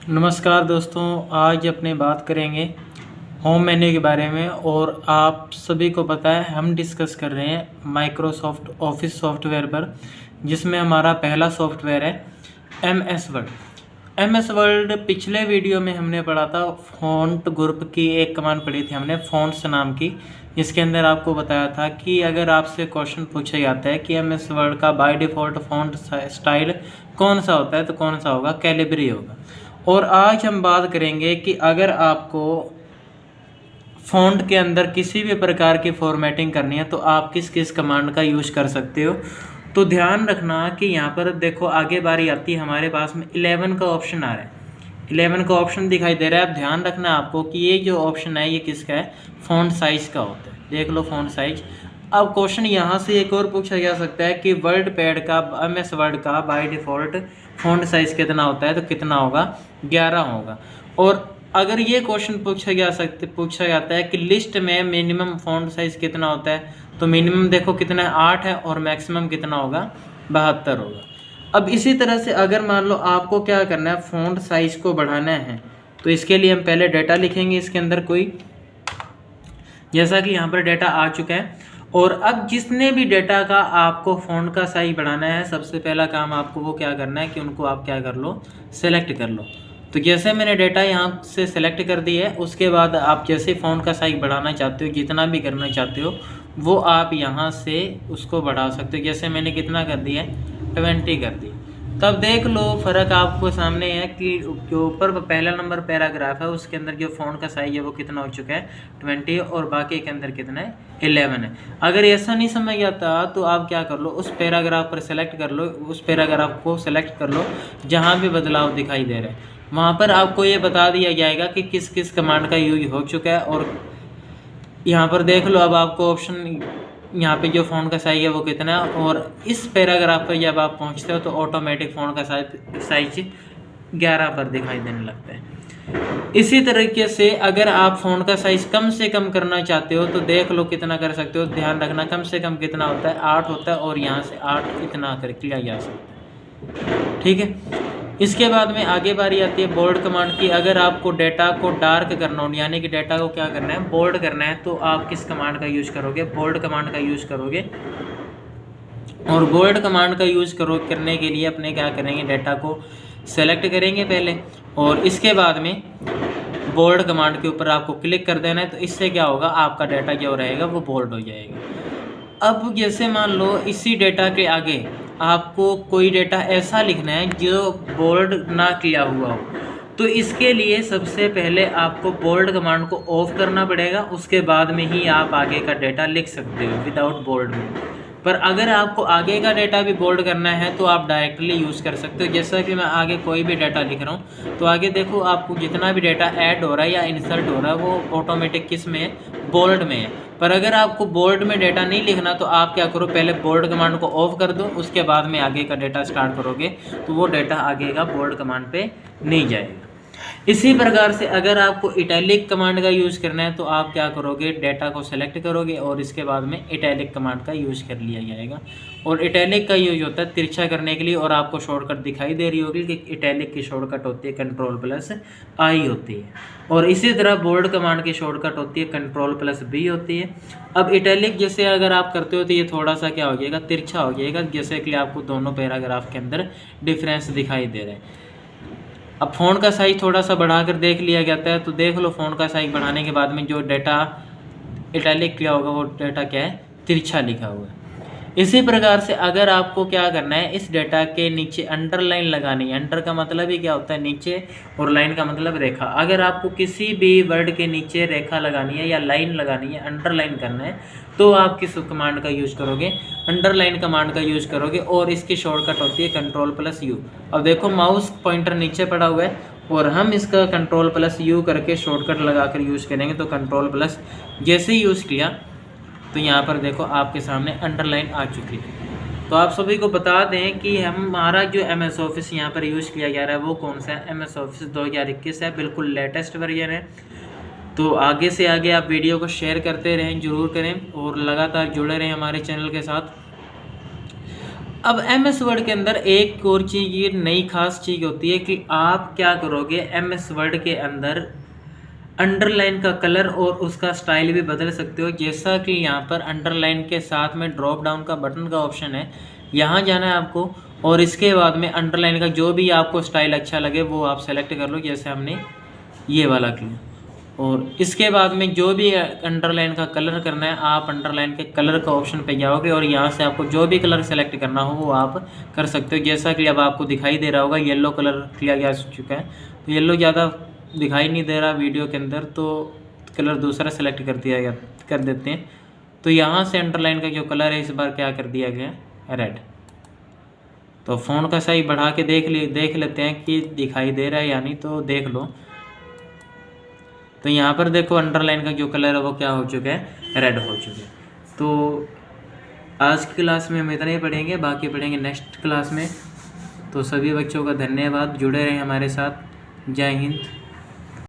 नमस्कार दोस्तों, आज अपने बात करेंगे होम मेन्यू के बारे में। और आप सभी को पता है हम डिस्कस कर रहे हैं माइक्रोसॉफ्ट ऑफिस सॉफ्टवेयर पर, जिसमें हमारा पहला सॉफ्टवेयर है एमएस वर्ड। एमएस वर्ड पिछले वीडियो में हमने पढ़ा था, फ़ॉन्ट ग्रुप की एक कमांड पढ़ी थी हमने फ़ॉन्ट्स नाम की, जिसके अंदर आपको बताया था कि अगर आपसे क्वेश्चन पूछा जाता है कि एमएस वर्ड का बाय डिफ़ॉल्ट फ़ॉन्ट स्टाइल कौन सा होता है, तो कौन सा होगा? कैलिब्री होगा। और आज हम बात करेंगे कि अगर आपको फ़ॉन्ट के अंदर किसी भी प्रकार की फॉर्मेटिंग करनी है तो आप किस किस कमांड का यूज़ कर सकते हो। तो ध्यान रखना कि यहाँ पर देखो आगे बारी आती है, हमारे पास में 11 का ऑप्शन आ रहा है, 11 का ऑप्शन दिखाई दे रहा है। अब ध्यान रखना आपको कि ये जो ऑप्शन है ये किसका है? फ़ॉन्ट साइज़ का होता है। देख लो फ़ॉन्ट साइज़। अब क्वेश्चन यहाँ से एक और पूछा जा सकता है कि वर्ड पैड का एमएस वर्ड का बाय डिफ़ॉल्ट फ़ॉन्ट साइज़ कितना होता है, तो कितना होगा? 11 होगा। और अगर ये क्वेश्चन पूछा जाता है कि लिस्ट में मिनिमम फ़ॉन्ट साइज़ कितना होता है, तो मिनिमम देखो कितना है? 8 है, और मैक्सिमम कितना होगा? 72 होगा। अब इसी तरह से अगर मान लो आपको क्या करना है, फ़ॉन्ट साइज़ को बढ़ाना है, तो इसके लिए हम पहले डेटा लिखेंगे इसके अंदर कोई, जैसा कि यहाँ पर डेटा आ चुका है। और अब जितने भी डेटा का आपको फ़ॉन्ट का साइज बढ़ाना है, सबसे पहला काम आपको वो क्या करना है कि उनको आप क्या कर लो? सेलेक्ट कर लो। तो जैसे मैंने डेटा यहाँ से सेलेक्ट कर दी है, उसके बाद आप जैसे फ़ॉन्ट का साइज बढ़ाना चाहते हो, जितना भी करना चाहते हो, वो आप यहाँ से उसको बढ़ा सकते हो। जैसे मैंने कितना कर दिया है? 20 कर दिया। तब देख लो फ़र्क आपको सामने है कि जो ऊपर पहला नंबर पैराग्राफ है उसके अंदर जो फ़ॉन्ट का साइज है वो कितना हो चुका है? 20, और बाकी के अंदर कितना है? 11 है। अगर ऐसा नहीं समझ आता तो आप क्या कर लो, उस पैराग्राफ पर सेलेक्ट कर लो, उस पैराग्राफ को सेलेक्ट कर लो जहाँ भी बदलाव दिखाई दे रहे हैं, वहाँ पर आपको ये बता दिया जाएगा कि किस किस कमांड का यूज हो चुका है। और यहाँ पर देख लो अब आपको ऑप्शन यहाँ पे जो फ़ॉन्ट का साइज है वो कितना है, और इस पैराग्राफ पर जब आप पहुँचते हो तो ऑटोमेटिक फ़ॉन्ट का साइज 11 पर दिखाई देने लगता है। इसी तरीके से अगर आप फ़ॉन्ट का साइज़ कम से कम करना चाहते हो तो देख लो कितना कर सकते हो। ध्यान रखना कम से कम कितना होता है? 8 होता है, और यहाँ से 8 इतना कर किया जा सकता है। ठीक है। इसके बाद में आगे बारी आती है बोल्ड कमांड की। अगर आपको डेटा को डार्क करना हो, यानी कि डेटा को क्या करना है? बोल्ड करना है, तो आप किस कमांड का यूज़ करोगे? बोल्ड कमांड का यूज़ करोगे। और बोल्ड कमांड का यूज़ करने के लिए अपने क्या करेंगे? डेटा को सेलेक्ट करेंगे पहले, और इसके बाद में बोल्ड कमांड के ऊपर आपको क्लिक कर देना है। तो इससे क्या होगा? आपका डाटा जो रहेगा वो बोल्ड हो जाएगा। अब जैसे मान लो इसी डेटा के आगे आपको कोई डेटा ऐसा लिखना है जो बोल्ड ना किया हुआ हो, तो इसके लिए सबसे पहले आपको बोल्ड कमांड को ऑफ करना पड़ेगा। उसके बाद में ही आप आगे का डेटा लिख सकते हो विदाउट बोल्ड में। पर अगर आपको आगे का डेटा भी बोल्ड करना है तो आप डायरेक्टली यूज़ कर सकते हो। जैसा कि मैं आगे कोई भी डेटा लिख रहा हूँ, तो आगे देखो आपको जितना भी डेटा ऐड हो रहा है या इंसर्ट हो रहा है वो ऑटोमेटिक किस में है? बोल्ड में है। पर अगर आपको बोल्ड में डेटा नहीं लिखना तो आप क्या करो? पहले बोल्ड कमांड को ऑफ कर दो, उसके बाद में आगे का डेटा स्टार्ट करोगे तो वो डेटा आगे का बोल्ड कमांड पे नहीं जाएगा। इसी प्रकार से अगर आपको इटैलिक कमांड का यूज़ करना है तो आप क्या करोगे? डेटा को सेलेक्ट करोगे और इसके बाद में इटैलिक कमांड का यूज़ कर लिया जाएगा। और इटैलिक का यूज होता है तिरछा करने के लिए, और आपको शॉर्टकट दिखाई दे रही होगी कि इटैलिक की शॉर्टकट होती है Ctrl+I होती है। और इसी तरह बोल्ड कमांड की शॉर्टकट होती है Ctrl+B होती है। अब इटैलिक जैसे अगर आप करते हो तो ये थोड़ा सा क्या हो जाएगा? तिरछा हो जाएगा, जैसे कि आपको दोनों पैराग्राफ के अंदर डिफरेंस दिखाई दे रहे हैं। अब फ़ॉन्ट का साइज़ थोड़ा सा बढ़ाकर देख लिया जाता है, तो देख लो फ़ॉन्ट का साइज़ बढ़ाने के बाद में जो डेटा इटैलिक किया होगा वो डेटा क्या है? तिरछा लिखा हुआ है। इसी प्रकार से अगर आपको क्या करना है, इस डेटा के नीचे अंडरलाइन लगानी है। अंडर का मतलब ही क्या होता है? नीचे, और लाइन का मतलब रेखा। अगर आपको किसी भी वर्ड के नीचे रेखा लगानी है या लाइन लगानी है, अंडरलाइन करना है, तो आप किस कमांड का यूज़ करोगे? अंडरलाइन कमांड का यूज़ करोगे, और इसकी शॉर्टकट होती है Ctrl+U। अब देखो माउस पॉइंटर नीचे पड़ा हुआ है और हम इसका Ctrl+U करके शॉर्टकट लगाकर यूज़ करेंगे। तो Ctrl+ जैसे ही यूज़ किया तो यहाँ पर देखो आपके सामने अंडरलाइन आ चुकी है। तो आप सभी को बता दें कि हमारा जो MS ऑफिस यहाँ पर यूज़ किया जा रहा है वो कौन सा है? MS ऑफिस 2021 है, बिल्कुल लेटेस्ट वर्जन है। तो आगे से आगे आप वीडियो को शेयर करते रहें, ज़रूर करें, और लगातार जुड़े रहें हमारे चैनल के साथ। अब MS वर्ड के अंदर एक और चीज़, ये नई खास चीज़ होती है कि आप क्या करोगे, MS वर्ड के अंदर अंडरलाइन का कलर और उसका स्टाइल भी बदल सकते हो। जैसा कि यहाँ पर अंडरलाइन के साथ में ड्रॉप डाउन का बटन का ऑप्शन है, यहाँ जाना है आपको और इसके बाद में अंडरलाइन का जो भी आपको स्टाइल अच्छा लगे वो आप सेलेक्ट कर लो, जैसे हमने ये वाला किया। और इसके बाद में जो भी अंडरलाइन का कलर करना है, आप अंडरलाइन के कलर का ऑप्शन पे जाओगे और यहाँ से आपको जो भी कलर सेलेक्ट करना हो वो आप कर सकते हो। जैसा कि अब आपको दिखाई दे रहा होगा येलो कलर किया जा चुका है, तो येलो ज़्यादा दिखाई नहीं दे रहा वीडियो के अंदर, तो कलर दूसरा सेलेक्ट कर देते हैं। तो यहाँ से अंडरलाइन का जो कलर है इस बार क्या कर दिया गया, रेड। तो फ़ॉन्ट का साइज बढ़ा के देख लेते हैं कि दिखाई दे रहा है या नहीं, तो देख लो। तो यहाँ पर देखो अंडरलाइन का जो कलर है वो क्या हो चुका है, रेड हो चुका है। तो आज की क्लास में हम इतना ही पढ़ेंगे, बाकी पढ़ेंगे नेक्स्ट क्लास में। तो सभी बच्चों का धन्यवाद, जुड़े रहें हमारे साथ। जय हिंद।